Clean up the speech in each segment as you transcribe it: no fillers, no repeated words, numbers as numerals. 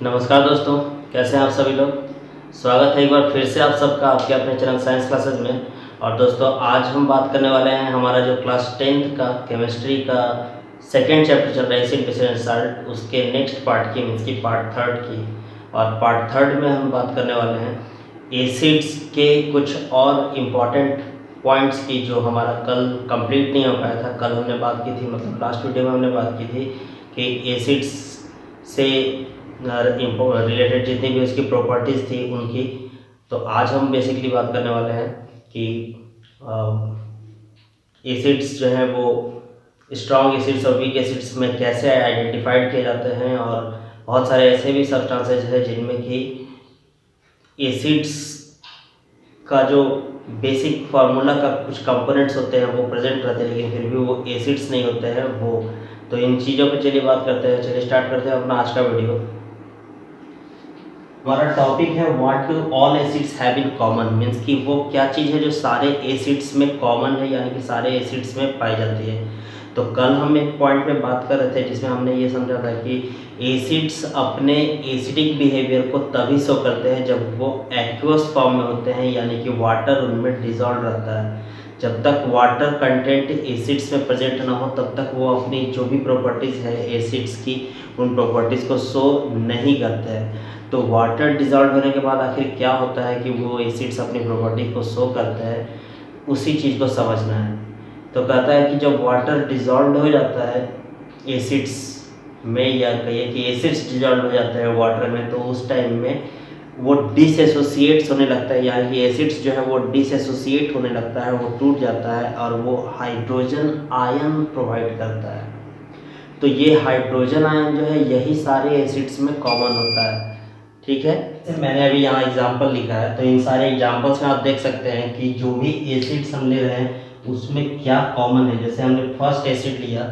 नमस्कार दोस्तों, कैसे हैं आप सभी लोग। स्वागत है एक बार फिर से आप सबका आपके अपने चैनल साइंस क्लासेस में। और दोस्तों आज हम बात करने वाले हैं हमारा जो क्लास 10th का केमिस्ट्री का सेकेंड चैप्टर चल रहा है एसिड बेस एंड साल्ट, उसके नेक्स्ट पार्ट की मीन्स की पार्ट थर्ड की। और पार्ट थर्ड में हम बात करने वाले हैं एसिड्स के कुछ और इम्पॉर्टेंट पॉइंट्स की जो हमारा कल कंप्लीट नहीं हो पाया था। कल हमने बात की थी, मतलब लास्ट वीडियो में हमने बात की थी कि एसिड्स से रिलेटेड जितनी भी उसकी प्रॉपर्टीज़ थी उनकी। तो आज हम बेसिकली बात करने वाले हैं कि एसिड्स जो हैं वो स्ट्रॉन्ग एसिड्स और वीक एसिड्स में कैसे आइडेंटिफाइड किए जाते हैं, और बहुत सारे ऐसे भी सब्सटेंसेज हैं जिनमें कि एसिड्स का जो बेसिक फार्मूला का कुछ कंपोनेंट्स होते हैं वो प्रेजेंट रहते हैं, लेकिन फिर भी वो एसिड्स नहीं होते हैं वो। तो इन चीज़ों पे चलिए बात करते हैं। चलिए स्टार्ट करते हैं अपना आज का वीडियो। हमारा टॉपिक है what do all acids have in common, means कि वो क्या चीज़ है जो सारे एसिड्स में कॉमन है, यानी कि सारे एसिड्स में पाई जाती है। तो कल हम एक पॉइंट पे बात कर रहे थे जिसमें हमने ये समझा था कि एसिड्स अपने एसिडिक बिहेवियर को तभी शो करते हैं जब वो एक्वस फॉर्म में होते हैं, यानी कि वाटर उनमें डिजॉल्व रहता है। जब तक वाटर कंटेंट एसिड्स में प्रेजेंट ना हो तब तक वो अपनी जो भी प्रॉपर्टीज़ है एसिड्स की उन प्रॉपर्टीज़ को शो नहीं करते हैं। तो वाटर डिजॉल्व होने के बाद आखिर क्या होता है कि वो एसिड्स अपनी प्रॉपर्टी को शो करते हैं, उसी चीज़ को समझना है। तो कहता है कि जब वाटर डिजॉल्व हो जाता है एसिड्स में, या कहिए कि एसिड्स डिजॉल्व हो जाते हैं वाटर में, तो उस टाइम में वो डिसएसोसिएट्स होने लगता है, यानी कि एसिड्स जो है वो डिसएसोसिएट होने लगता है, वो टूट जाता है और वो हाइड्रोजन आयन प्रोवाइड करता है। तो ये हाइड्रोजन आयन जो है यही सारे एसिड्स में कॉमन होता है, ठीक है। मैंने अभी यहाँ एग्जांपल लिखा है, तो इन सारे एग्जांपल्स में आप देख सकते हैं कि जो भी एसिड्स हम ले रहे हैं उसमें क्या कॉमन है। जैसे हमने फर्स्ट एसिड लिया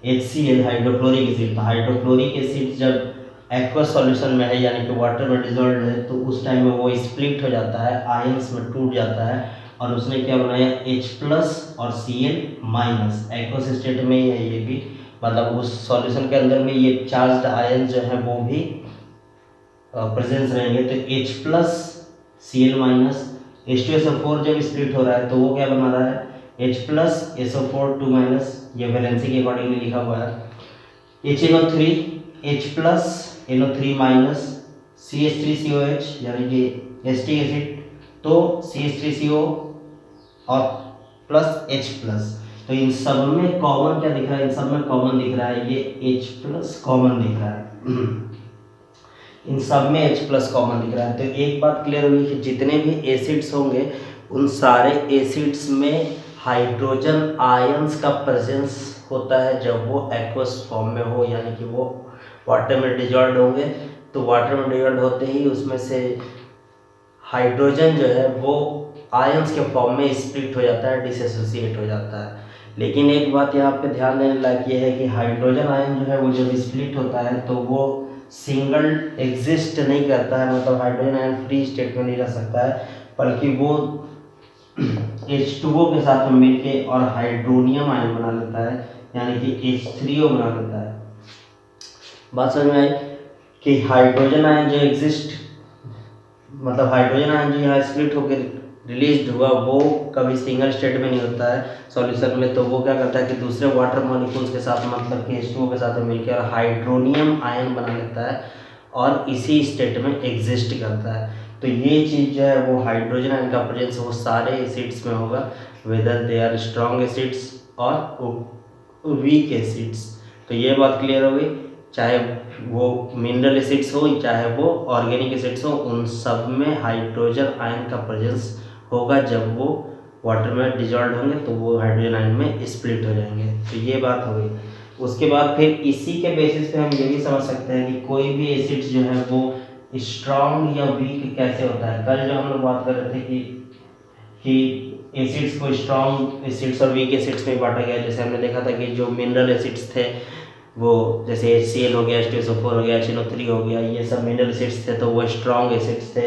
HCl हाइड्रोक्लोरिक एसिड, तो हाइड्रोक्लोरिक एसिड जब एक्वस सॉल्यूशन में है यानी कि वाटर में डिजॉल्व है, तो उस टाइम में वो स्प्लिट हो जाता है, आयंस में टूट जाता है, और उसने क्या बनाया H+ और Cl-। एक्वस स्टेट में ही है ये भी, मतलब उस सॉल्यूशन के अंदर में ये चार्ज्ड आयन जो है वो भी प्रेजेंस रहेंगे। तो H+ Cl- H2SO4 जब स्प्लिट हो रहा है तो वो क्या बना रहा है H+ SO4 2-, ये वैलेंसी के अकॉर्डिंगली लिखा हुआ है। HNO3 H+ NO3- CH3COH यानी कि एसिटिक एसिड, तो CH3CO और प्लस H+। तो इन सब में कॉमन क्या दिख रहा है, इन सब में कॉमन दिख रहा है ये H+ कॉमन दिख रहा है, इन सब में H+ कॉमन दिख रहा है। तो एक बात क्लियर होगी कि जितने भी एसिड्स होंगे उन सारे एसिड्स में हाइड्रोजन आयंस का प्रेजेंस होता है जब वो एक्वस फॉर्म में हो, यानी कि वो वाटर में डिजॉल्व होंगे। तो वाटर में डिजॉल्व होते ही उसमें से हाइड्रोजन जो है वो आयंस के फॉर्म में स्प्लिट हो जाता है, डिसएसोसिएट हो जाता है। लेकिन एक बात यहाँ पे ध्यान देने लायक ये है कि हाइड्रोजन आयन जो है वो जब स्प्लिट होता है तो वो सिंगल एग्जिस्ट नहीं करता है, मतलब हाइड्रोजन आयन फ्री स्टेट में नहीं रह सकता है, बल्कि वो H2O के साथ में मिलके और हाइड्रोनियम आयन बना लेता है, यानी कि H3O बना लेता है। बात समझ में आई कि हाइड्रोजन आयन जो एग्जिस्ट, मतलब हाइड्रोजन आयन जो यहाँ स्प्लिट होकर रिलीज हुआ वो कभी सिंगल स्टेट में नहीं होता है सॉल्यूशन में। तो वो क्या करता है कि दूसरे वाटर मॉलिक्यूल्स के साथ, मतलब कि H2O के साथ मिलकर हाइड्रोनियम आयन बना लेता है और इसी स्टेट में एग्जिस्ट करता है। तो ये चीज़ जो है वो हाइड्रोजन आयन का प्रेजेंस वो सारे एसिड्स में होगा, whether they are strong acids और वीक एसिड्स। तो ये बात क्लियर हो गई, चाहे वो मिनरल एसिड्स हो चाहे वो ऑर्गेनिक एसिड्स हो, उन सब में हाइड्रोजन आयन का प्रेजेंस होगा। जब वो वाटर में डिजॉल्व होंगे तो वो हाइड्रोजन आयन में स्प्लिट हो जाएंगे। तो ये बात हो गई। उसके बाद फिर इसी के बेसिस पे हम ये भी समझ सकते हैं कि कोई भी एसिड्स जो है वो स्ट्रॉन्ग या वीक कैसे होता है। कल जो हम लोग बात कर रहे थे कि एसिड्स को स्ट्रॉन्ग एसिड्स और वीक एसिड्स में बांटा गया। जैसे हमने देखा था कि जो मिनरल एसिड्स थे वो जैसे HCl हो गया, H2SO4 हो गया, HNO3 हो गया, ये सब मिनरल एसिड्स थे तो वो स्ट्रॉन्ग एसिड्स थे।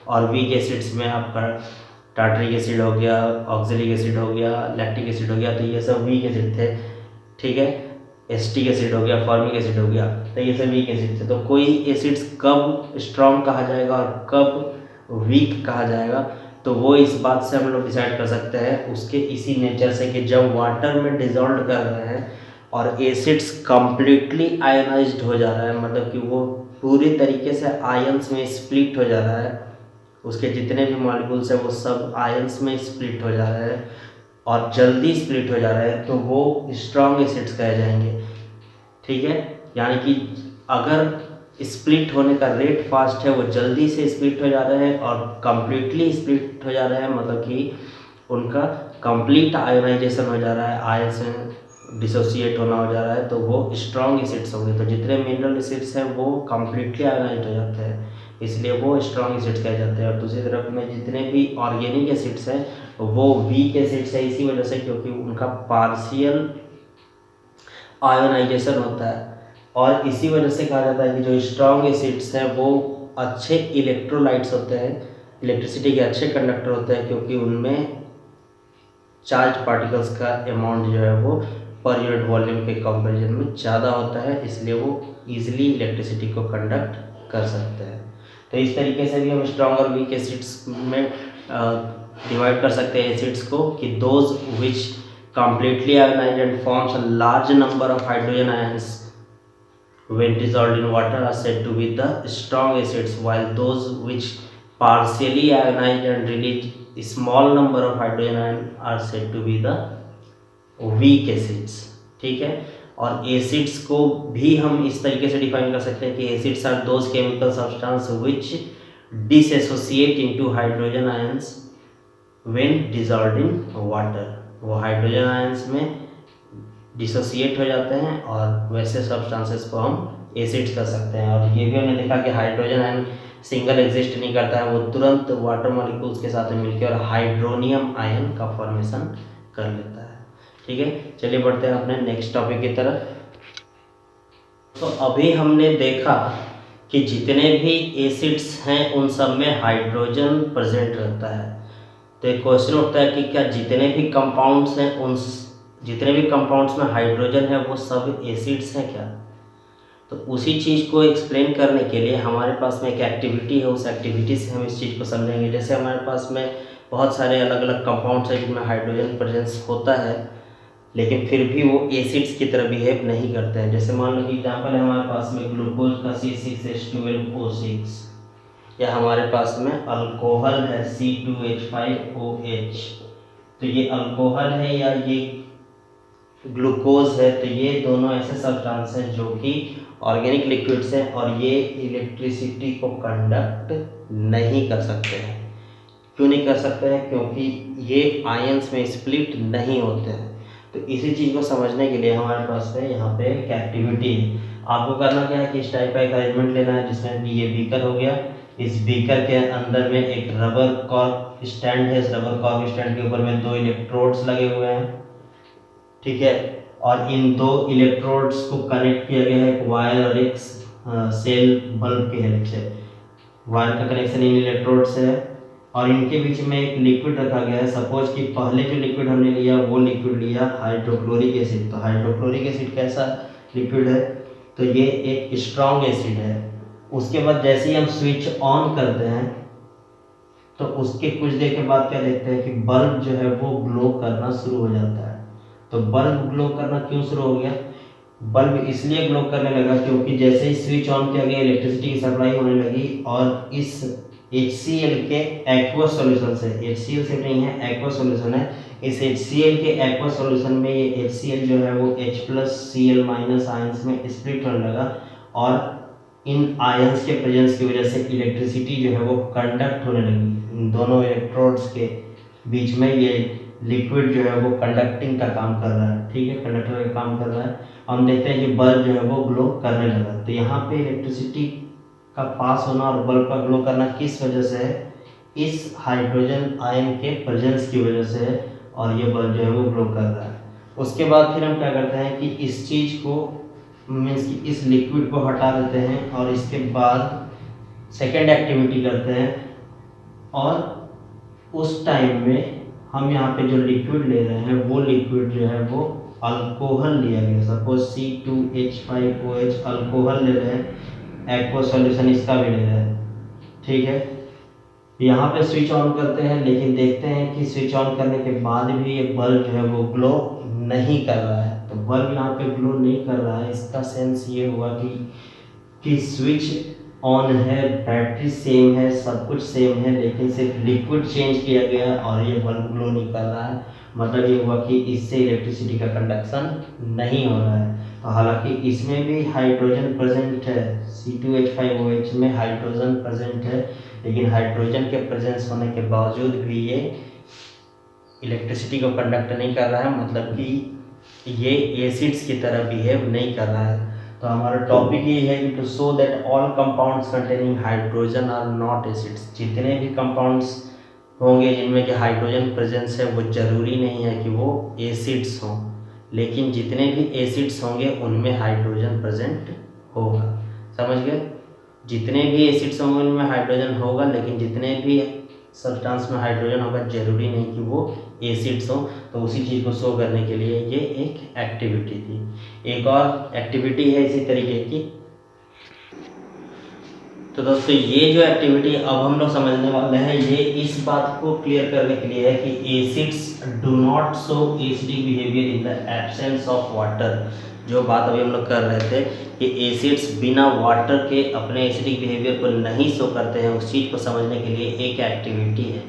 और वीक एसिड्स में आपका टार्टरिक एसिड हो गया, ऑक्जेलिक एसिड हो गया, लैक्टिक एसिड हो गया, तो ये सब वीक एसिड थे, ठीक है। एसिटिक एसिड हो गया, फॉर्मिक एसिड हो गया, तो ये सब वीक एसिड्स है। तो कोई एसिड्स कब स्ट्रॉन्ग कहा जाएगा और कब वीक कहा जाएगा, तो वो इस बात से हम लोग डिसाइड कर सकते हैं उसके इसी नेचर से कि जब वाटर में डिजॉल्व कर रहे हैं और एसिड्स कंप्लीटली आयनाइज्ड हो जा रहा है, मतलब कि वो पूरी तरीके से आयंस में स्प्लिट हो जा रहा है, उसके जितने भी मॉलिक्यूल्स हैं वो सब आयंस में स्प्लिट हो जा रहे हैं और जल्दी स्प्लिट हो जा रहे हैं, तो वो स्ट्रॉन्ग एसिड्स कहे जाएंगे। ठीक है, यानी कि अगर स्प्लिट होने का रेट फास्ट है, वो जल्दी से स्प्लिट हो जा रहे हैं और कंप्लीटली स्प्लिट हो जा रहे हैं, मतलब कि उनका कंप्लीट आयोनाइजेशन हो जा रहा है, आयन से डिसोसिएट होना हो जा रहा है, तो वो स्ट्रॉन्ग एसिड्स होंगे। तो जितने मिनरल एसिड्स हैं वो कंप्लीटली आयोनाइज्ड हो जाते हैं, इसलिए वो स्ट्रॉन्ग एसिड्स कहे जाते हैं। और दूसरी तरफ में जितने भी ऑर्गेनिक एसिड्स हैं वो वीक एसिड्स है, इसी वजह से क्योंकि उनका पार्शियल आयोनाइजेशन होता है। और इसी वजह से कहा जाता है कि जो स्ट्रॉन्ग एसिड्स हैं वो अच्छे इलेक्ट्रोलाइट्स होते हैं, इलेक्ट्रिसिटी के अच्छे कंडक्टर होते हैं, क्योंकि उनमें चार्ज पार्टिकल्स का अमाउंट जो है वो पर यूनिट वॉल्यूम के कंपैरिजन में ज़्यादा होता है, इसलिए वो ईजिली इलेक्ट्रिसिटी को कंडक्ट कर सकते हैं। तो इस तरीके से भी हम स्ट्रॉन्ग और वीक एसिड्स में डिवाइड कर सकते हैं एसिड्स को कि those which completely ionized and forms a large number of hydrogen ions when dissolved in water are said to be the strong acids, while those which partially ionized and release a small number of hydrogen ions are said to be the weak acids। ठीक है, और acids को भी हम इस तरीके से define कर सकते हैं कि acids are those chemical substance which dissociate into hydrogen ions when dissolved in water. वो हाइड्रोजन आयंस में डिसोसिएट हो जाते हैं और वैसे सब्सटेंसेस को हम एसिड्स कर सकते हैं। और ये भी हमने देखा कि हाइड्रोजन आयन सिंगल एग्जिस्ट नहीं करता है, वो तुरंत वाटर मॉलिक्यूल्स के साथ मिलकर और हाइड्रोनियम आयन का फॉर्मेशन कर लेता है। ठीक है, चलिए बढ़ते हैं अपने नेक्स्ट टॉपिक की तरफ। तो अभी हमने देखा कि जितने भी एसिड्स हैं उन सब में हाइड्रोजन प्रेजेंट रहता है। तो एक क्वेश्चन उठता है कि क्या जितने भी कंपाउंड्स हैं उन जितने भी कंपाउंड्स में हाइड्रोजन है वो सब एसिड्स हैं क्या? तो उसी चीज़ को एक्सप्लेन करने के लिए हमारे पास में एक एक्टिविटी है, उस एक्टिविटी से हम इस चीज़ को समझेंगे। जैसे हमारे पास में बहुत सारे अलग अलग कंपाउंड्स हैं जिनमें हाइड्रोजन प्रेजेंस होता है, लेकिन फिर भी वो एसिड्स की तरह बिहेव नहीं करते हैं। जैसे मान लो कि एग्जाम्पल है हमारे पास में ग्लूकोज का C6H12O6, या हमारे पास में अल्कोहल है C2H5OH। तो ये अल्कोहल है या ये ग्लूकोज है, तो ये दोनों ऐसे सब्सटेंस हैं जो कि ऑर्गेनिक लिक्विड्स हैं और ये इलेक्ट्रिसिटी को कंडक्ट नहीं कर सकते हैं। क्यों नहीं कर सकते हैं? क्योंकि ये आयंस में स्प्लिट नहीं होते हैं। तो इसी चीज़ को समझने के लिए हमारे पास में यहाँ पे एक एक्टिविटी है। आपको करना क्या है कि इस टाइप का एक अरेंजमेंट लेना है, जिसमें ये बीकर हो गया, इस बीकर के अंदर में एक रबर कॉर्क स्टैंड है, इस रबर कॉर्क स्टैंड के ऊपर में 2 इलेक्ट्रोड्स लगे हुए हैं। ठीक है, और इन 2 इलेक्ट्रोड्स को कनेक्ट किया गया है एक वायर और एक सेल बल्ब के हेल्प से। वायर का कनेक्शन इन इलेक्ट्रोड से है और इनके बीच में एक लिक्विड रखा गया है। सपोज कि पहले जो लिक्विड हमने लिया वो लिक्विड लिया हाइड्रोक्लोरिक एसिड। तो हाइड्रोक्लोरिक एसिड कैसा लिक्विड है? तो ये एक स्ट्रॉन्ग एसिड है। उसके बाद जैसे ही हम स्विच ऑन करते हैं तो उसके कुछ देर के बाद क्या देखते हैं कि बल्ब जो है वो ग्लो करना शुरू हो जाता है। तो बल्ब ग्लो करना क्यों शुरू हो गया? बल्ब इसलिए ग्लो करने लगा क्योंकि जैसे ही स्विच ऑन किया गया इलेक्ट्रिसिटी की सप्लाई होने लगी और इस HCl के एक्वा सॉल्यूशन से, HCl से नहीं है एक्वा सॉल्यूशन है, इस HCl के एक्वा सॉल्यूशन में ये HCl जो है वो H+Cl- आयंस में स्प्लिट होने लगा और इन आयंस के प्रेजेंस की वजह से इलेक्ट्रिसिटी जो है वो कंडक्ट होने लगी। इन दोनों इलेक्ट्रोड्स के बीच में ये लिक्विड जो है वो कंडक्टिंग का काम कर रहा है। ठीक है, कंडक्टर का काम कर रहा है। हम देखते हैं कि बल्ब जो है वो ग्लो करने लगा। तो यहाँ पे इलेक्ट्रिसिटी का पास होना और बल्ब का ग्लो करना किस वजह से है? इस हाइड्रोजन आयन के प्रेजेंस की वजह से है और ये बल्ब जो है वो ग्लो कर रहा है। उसके बाद फिर हम क्या करते हैं कि इस चीज़ को मीन्स कि इस लिक्विड को हटा देते हैं और इसके बाद सेकेंड एक्टिविटी करते हैं और उस टाइम में हम यहाँ पे जो लिक्विड ले रहे हैं वो लिक्विड जो है वो अल्कोहल लिया गया, सपोज C2H5OH अल्कोहल ले रहे हैं, एक्वा सॉल्यूशन इसका भी ले रहे हैं, ठीक है। यहाँ पे स्विच ऑन करते हैं, लेकिन देखते हैं कि स्विच ऑन करने के बाद भी ये बल्ब जो है वो ग्लो नहीं कर रहा है। तो बल्ब यहाँ पे ग्लो नहीं कर रहा है, इसका सेंस ये हुआ कि स्विच ऑन है, बैटरी सेम है, सब कुछ सेम है, लेकिन सिर्फ लिक्विड चेंज किया गया और ये बल्ब ग्लो नहीं कर रहा है। मतलब ये हुआ कि इससे इलेक्ट्रिसिटी का कंडक्शन नहीं हो रहा है। हालांकि इसमें भी हाइड्रोजन प्रेजेंट है, C2H5OH में हाइड्रोजन प्रेजेंट है, लेकिन हाइड्रोजन के प्रेजेंस होने के बावजूद भी ये इलेक्ट्रिसिटी को कंडक्ट नहीं कर रहा है, मतलब कि ये एसिड्स की तरह बिहेव नहीं कर रहा है। तो हमारा टॉपिक ये है कि to show that all compounds containing hydrogen are not acids. जितने भी कंपाउंड्स होंगे जिनमें कि हाइड्रोजन प्रेजेंस है, वो जरूरी नहीं है कि वो एसिड्स हों, लेकिन जितने भी एसिड्स होंगे उनमें हाइड्रोजन प्रेजेंट होगा। समझ गए? जितने भी एसिड्स होंगे उनमें हाइड्रोजन होगा, लेकिन जितने भी सब्सटेंस में हाइड्रोजन होगा जरूरी नहीं कि वो एसिड्स हों। तो उसी चीज़ को शो करने के लिए ये एक एक्टिविटी थी। एक और एक्टिविटी है इसी तरीके की। तो दोस्तों ये जो एक्टिविटी अब हम लोग समझने वाले हैं, ये इस बात को क्लियर करने के लिए है कि acids do not show acidic behaviour in the absence of water. जो बात अभी हम लोग कर रहे थे कि एसिड्स बिना वाटर के अपने एसिडिक बिहेवियर को नहीं शो करते हैं, उस चीज़ को समझने के लिए एक एक्टिविटी है।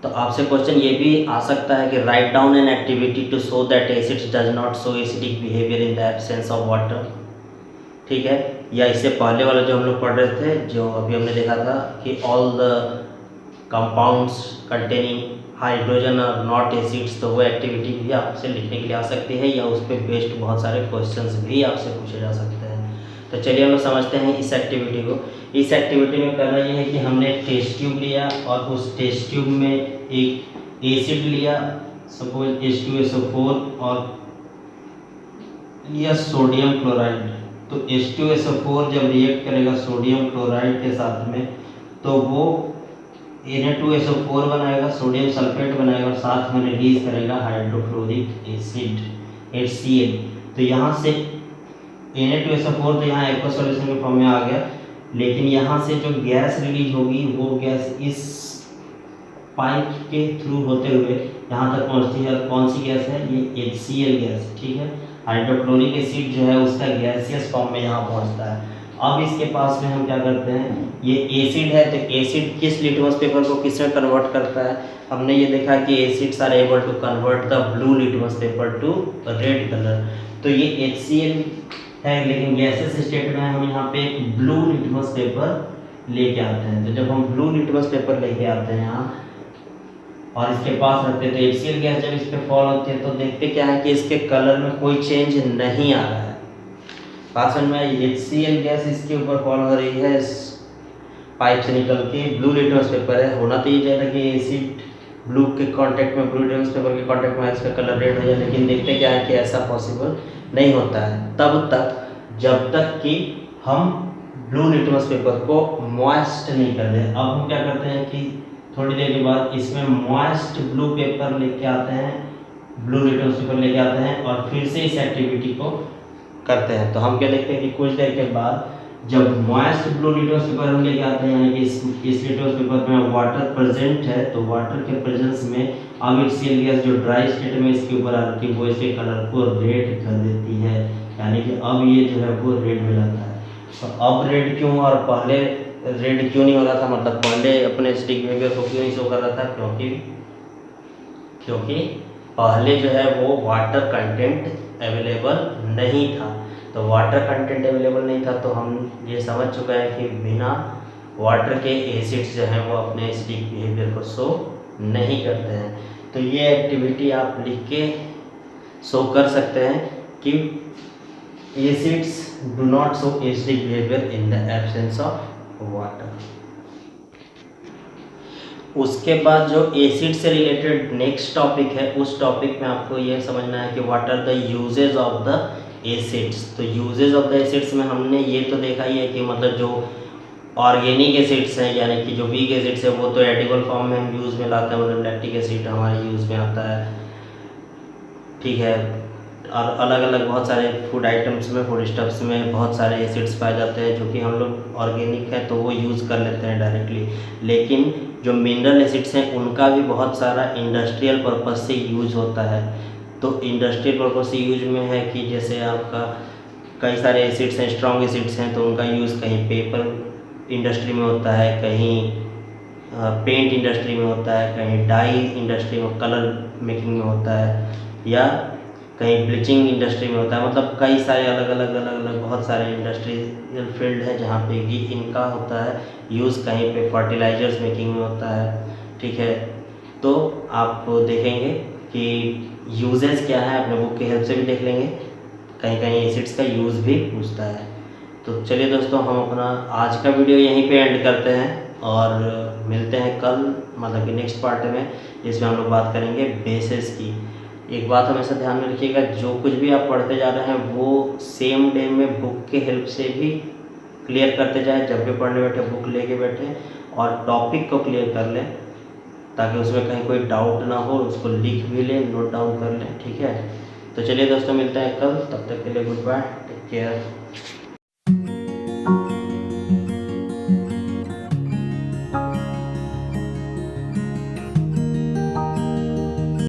तो आपसे क्वेश्चन ये भी आ सकता है कि write down an activity to show that acids does not show acidic behaviour in the absence of water, ठीक है। या इससे पहले वाला जो हम लोग पढ़ रहे थे, जो अभी हमने देखा था कि all the compounds containing hydrogen और नॉट एसिड्स, तो वो एक्टिविटी भी आपसे लिखने के लिए आ सकती है, या उस पर बेस्ड बहुत सारे क्वेश्चंस भी आपसे पूछे जा सकते हैं। तो चलिए हम लोग समझते हैं इस एक्टिविटी को। इस एक्टिविटी में करना ये है कि हमने टेस्ट ट्यूब लिया और उस टेस्ट ट्यूब में एक एसिड लिया, सपोज H2SO4, और लिया सोडियम क्लोराइड। तो H2SO4 जब रिएक्ट करेगा सोडियम क्लोराइड के साथ में, तो वो Na2SO4 बनाएगा, सोडियम सल्फेट बनाएगा और साथ में रिलीज करेगा हाइड्रोक्लोरिक एसिड HCl। तो यहाँ से Na2SO4 तो यहाँ एक्वा सॉल्यूशन के फॉर्म में आ गया, लेकिन यहाँ से जो गैस रिलीज होगी वो गैस इस पाइप के थ्रू होते हुए यहाँ तक पहुँचती है। कौन सी गैस है? ये HCl गैस, ठीक है। हाइड्रोक्लोरिक एसिड जो है उसका गैसियस फॉर्म में यहाँ पहुँचता है। अब इसके पास में हम क्या करते हैं, ये एसिड है, तो एसिड किस लिटमस पेपर को किसमें कन्वर्ट करता है? हमने ये देखा कि acids are able to convert the blue litmus paper to red colour. तो ये HCl है, लेकिन गैसेस स्टेट में हम यहाँ पे एक ब्लू लिटमस पेपर लेके आते हैं। तो जब हम ब्लू लिटमस पेपर लेके आते हैं यहाँ और इसके पास रखते हैं, तो HCl गैस जब इस पर फॉल होती है तो देखते क्या है कि इसके कलर में कोई चेंज नहीं आ रहा है। बात समझ में आई? HCl गैस इसके ऊपर फॉल हो रही है, इस पाइप से निकल के ब्लू लिटमस पेपर है। होना तो ये चाहिए था कि एसिड ब्लू के कांटेक्ट में, ब्लू लिटमस पेपर के कांटेक्ट में इसका कलर रेड हो जाए, लेकिन देखते क्या है कि ऐसा पॉसिबल नहीं होता है तब तक जब तक कि हम ब्लू लिटमस पेपर को मॉइस्ट नहीं कर दें। अब हम क्या करते हैं कि थोड़ी देर के बाद इसमें मॉइस्ट ब्लू पेपर लेके आते हैं, ब्लू लिटमस पेपर लेके आते हैं और फिर से इस एक्टिविटी को करते हैं। तो हम क्या देखते हैं कि कुछ देर के बाद जब मॉइस्ट ब्लू लिटमस पेपर हम लेके आते हैं, यानी कि इस लिटमस पेपर में वाटर प्रेजेंट है, तो वाटर के प्रेजेंस में अब HCl गैस जो ड्राई स्टेट में इसके ऊपर आती है वो इसके कलर को रेड कर देती है, यानी कि अब ये जो है वो रेड हो जाता है। तो अब रेड क्यों और पहले रेड क्यों नहीं हो रहा था, मतलब पहले अपने स्टिक बिहेवियर को क्यों नहीं शो कर रहा था? क्योंकि पहले जो है वो वाटर कंटेंट अवेलेबल नहीं था। तो वाटर कंटेंट अवेलेबल नहीं था, तो हम ये समझ चुका है कि बिना वाटर के एसिड्स जो हैं वो अपने एसिडिक बिहेवियर को शो नहीं करते हैं। तो ये एक्टिविटी आप लिख के शो कर सकते हैं कि acids do not show acidic behaviour in the absence of water. उसके बाद जो एसिड से रिलेटेड नेक्स्ट टॉपिक है, उस टॉपिक में आपको ये समझना है कि what are the uses of the acids. तो यूजेज ऑफ द एसिड्स में हमने ये तो देखा ही है कि मतलब जो ऑर्गेनिक एसिड्स हैं, यानी कि जो वीक एसिड्स है वो तो एडिबल फॉर्म में हम यूज़ में लाते हैं, मतलब लैक्टिक एसिड हमारे यूज़ में आता है, ठीक है। और अलग अलग बहुत सारे फूड आइटम्स में, फूड स्टफ्स में बहुत सारे एसिड्स पाए जाते हैं जो कि हम लोग ऑर्गेनिक है तो वो यूज़ कर लेते हैं डायरेक्टली। लेकिन जो मिनरल एसिड्स हैं उनका भी बहुत सारा इंडस्ट्रियल पर्पज़ से यूज होता है। तो इंडस्ट्रियल पर्पज़ से यूज में है कि जैसे आपका कई सारे एसिड्स हैं, स्ट्रॉन्ग एसिड्स हैं, तो उनका यूज़ कहीं पेपर इंडस्ट्री में होता है, कहीं पेंट इंडस्ट्री में होता है, कहीं डाई इंडस्ट्री में कलर मेकिंग में होता है, या कहीं ब्लीचिंग इंडस्ट्री में होता है। मतलब कई सारे अलग अलग बहुत सारे इंडस्ट्रियल फील्ड है जहाँ पे कि इनका होता है यूज़। कहीं पे फर्टिलाइजर्स मेकिंग में होता है, ठीक है। तो आप देखेंगे कि यूजेस क्या है, अपने बुक की हेल्प से भी देख लेंगे। कहीं कहीं एसिड्स का यूज़ भी पूछता है। तो चलिए दोस्तों, हम अपना आज का वीडियो यहीं पे एंड करते हैं और मिलते हैं कल, मतलब कि नेक्स्ट पार्ट में, जिसमें हम लोग बात करेंगे बेसिस की। एक बात हमेशा ध्यान में रखिएगा, जो कुछ भी आप पढ़ते जा रहे हैं वो सेम डे में बुक के हेल्प से भी क्लियर करते जाएं। जब भी पढ़ने बैठे बुक लेके बैठें और टॉपिक को क्लियर कर लें, ताकि उसमें कहीं कोई डाउट ना हो, उसको लिख भी लें, नोट डाउन कर लें, ठीक है। तो चलिए दोस्तों, मिलते हैं कल, तब तक के लिए गुड बाय, टेक केयर।